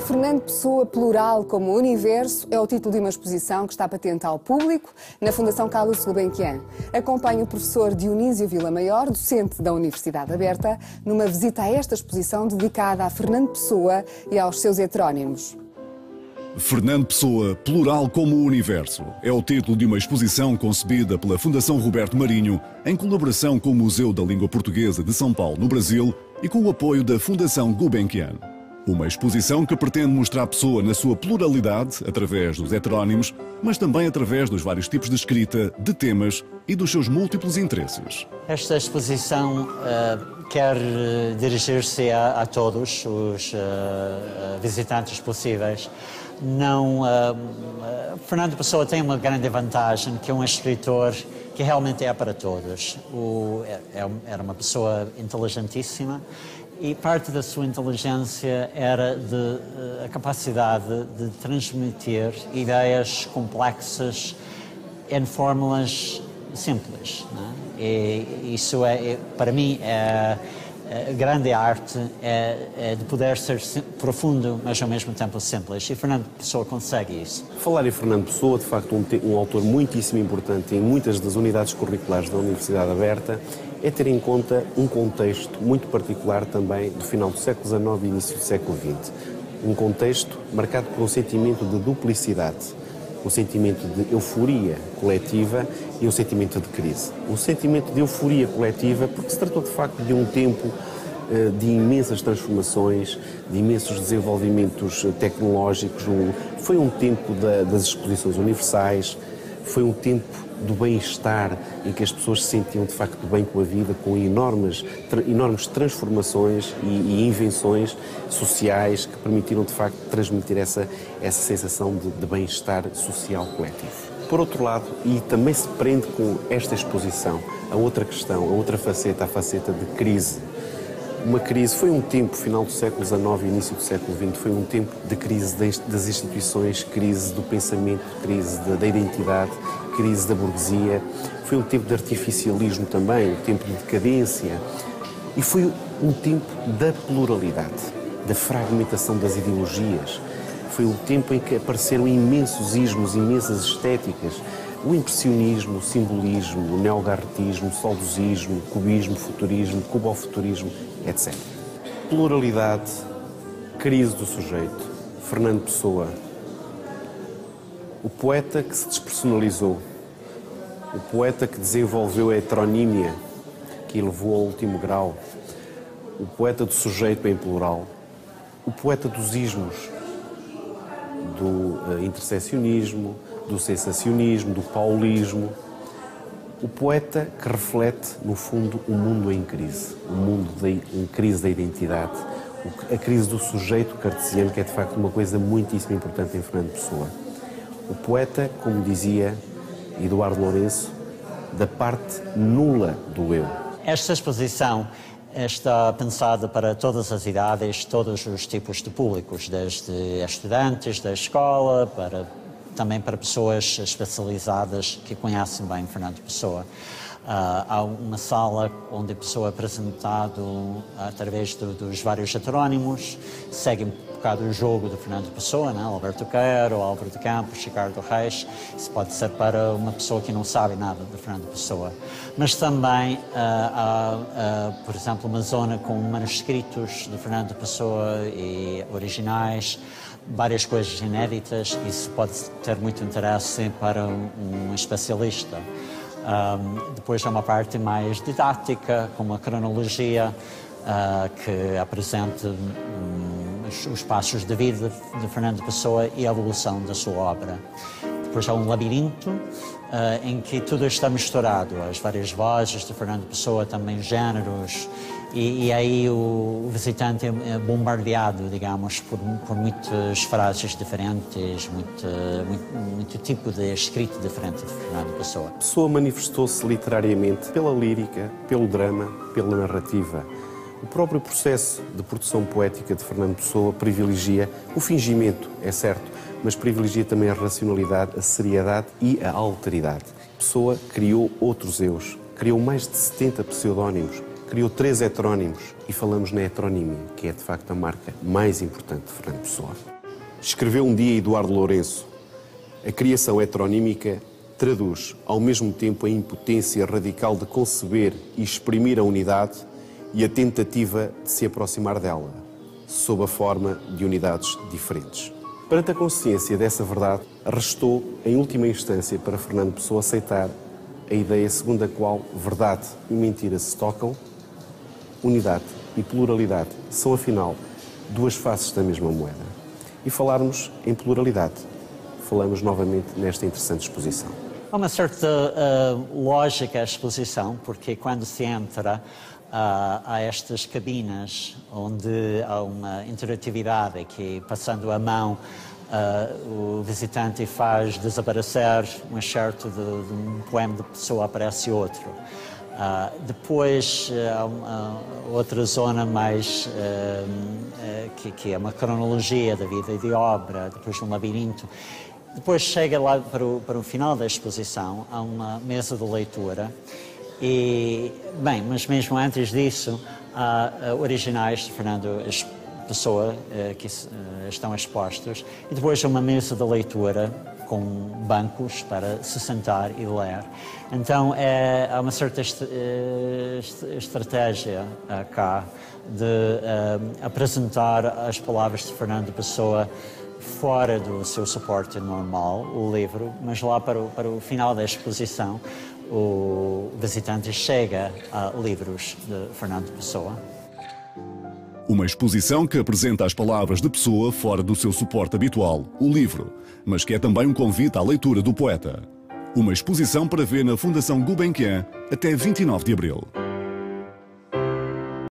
Fernando Pessoa, plural como o universo, é o título de uma exposição que está patente ao público na Fundação Carlos Gulbenkian. Acompanhe o professor Dionísio Vilamaior, docente da Universidade Aberta, numa visita a esta exposição dedicada a Fernando Pessoa e aos seus heterónimos. Fernando Pessoa, plural como o universo, é o título de uma exposição concebida pela Fundação Roberto Marinho, em colaboração com o Museu da Língua Portuguesa de São Paulo, no Brasil, e com o apoio da Fundação Gulbenkian. Uma exposição que pretende mostrar Pessoa na sua pluralidade, através dos heterónimos, mas também através dos vários tipos de escrita, de temas e dos seus múltiplos interesses. Esta exposição quer dirigir-se a todos os visitantes possíveis. Fernando Pessoa tem uma grande vantagem, que é um escritor que realmente é para todos. Era uma pessoa inteligentíssima e parte da sua inteligência era a capacidade de transmitir ideias complexas em fórmulas simples, não é? E isso para mim, a grande arte é de poder ser profundo, mas ao mesmo tempo simples. E Fernando Pessoa consegue isso. Falar em Fernando Pessoa, de facto, um autor muitíssimo importante em muitas das unidades curriculares da Universidade Aberta, é ter em conta um contexto muito particular também do final do século XIX e início do século XX. Um contexto marcado por um sentimento de duplicidade, um sentimento de euforia coletiva e um sentimento de crise. Um sentimento de euforia coletiva porque se tratou de facto de um tempo de imensas transformações, de imensos desenvolvimentos tecnológicos. Foi um tempo das exposições universais, foi um tempo do bem-estar, em que as pessoas se sentiam de facto bem com a vida, com enormes transformações e invenções sociais que permitiram de facto transmitir essa sensação de bem-estar social coletivo. Por outro lado, e também se prende com esta exposição, a outra questão, a outra faceta, a faceta de crise. Uma crise, foi um tempo, final do século XIX e início do século XX, foi um tempo de crise das instituições, crise do pensamento, crise da identidade, crise da burguesia. Foi um tempo de artificialismo também, um tempo de decadência. E foi um tempo da pluralidade, da fragmentação das ideologias. Foi um tempo em que apareceram imensos ismos, imensas estéticas. O impressionismo, o simbolismo, o neogarretismo, o saudosismo, o cubismo, o futurismo, o cubofuturismo, etc. Pluralidade, crise do sujeito, Fernando Pessoa, o poeta que se despersonalizou, o poeta que desenvolveu a heteronímia, que elevou ao último grau, o poeta do sujeito em plural, o poeta dos ismos, do interseccionismo, do sensacionismo, do paulismo, o poeta que reflete, no fundo, um mundo em crise, um mundo em crise da identidade, a crise do sujeito cartesiano, que é de facto uma coisa muitíssimo importante em Fernando Pessoa. O poeta, como dizia Eduardo Lourenço, da parte nula do eu. Esta exposição está pensada para todas as idades, todos os tipos de públicos, desde estudantes da escola, também para pessoas especializadas que conhecem bem Fernando Pessoa. Há uma sala onde a pessoa é apresentado através dos vários heterónimos, segue um bocado o jogo de Fernando Pessoa, né? Alberto Queiro, Álvaro de Campos, Ricardo Reis. Isso pode ser para uma pessoa que não sabe nada de Fernando Pessoa. Mas também há, por exemplo, uma zona com manuscritos de Fernando Pessoa e originais, várias coisas inéditas. Isso pode ter muito interesse para um especialista. Depois há uma parte mais didática, com uma cronologia que apresenta os passos de vida de Fernando Pessoa e a evolução da sua obra. Depois há um labirinto em que tudo está misturado, as várias vozes de Fernando Pessoa, também géneros, e aí o visitante é bombardeado, digamos, por muitas frases diferentes, muito tipo de escrita diferente de Fernando Pessoa. Pessoa manifestou-se literariamente pela lírica, pelo drama, pela narrativa. O próprio processo de produção poética de Fernando Pessoa privilegia o fingimento, é certo, mas privilegia também a racionalidade, a seriedade e a alteridade. Pessoa criou outros eus, criou mais de 70 pseudónimos, criou 3 heterónimos e falamos na heteronímia, que é de facto a marca mais importante de Fernando Pessoa. Escreveu um dia Eduardo Lourenço: a criação heteronímica traduz ao mesmo tempo a impotência radical de conceber e exprimir a unidade e a tentativa de se aproximar dela, sob a forma de unidades diferentes. Perante a consciência dessa verdade, restou, em última instância, para Fernando Pessoa aceitar a ideia segundo a qual verdade e mentira se tocam, unidade e pluralidade são, afinal, 2 faces da mesma moeda. E falarmos em pluralidade, falamos novamente nesta interessante exposição. Há uma certa lógica à exposição, porque quando se entra há estas cabinas onde há uma interatividade que, passando a mão, o visitante faz desaparecer um excerto de um poema de Pessoa, aparece outro. Depois há uma outra zona mais que é uma cronologia da vida e de obra, depois um labirinto. Depois chega lá para o final da exposição, há uma mesa de leitura e, bem, mas mesmo antes disso, há originais de Fernando Pessoa que estão expostos e depois uma mesa de leitura com bancos para se sentar e ler. Então há uma certa estratégia cá de apresentar as palavras de Fernando Pessoa fora do seu suporte normal, o livro, mas lá para o final da exposição o visitante chega a livros de Fernando Pessoa. Uma exposição que apresenta as palavras de Pessoa fora do seu suporte habitual, o livro, mas que é também um convite à leitura do poeta. Uma exposição para ver na Fundação Gulbenkian até 29 de abril.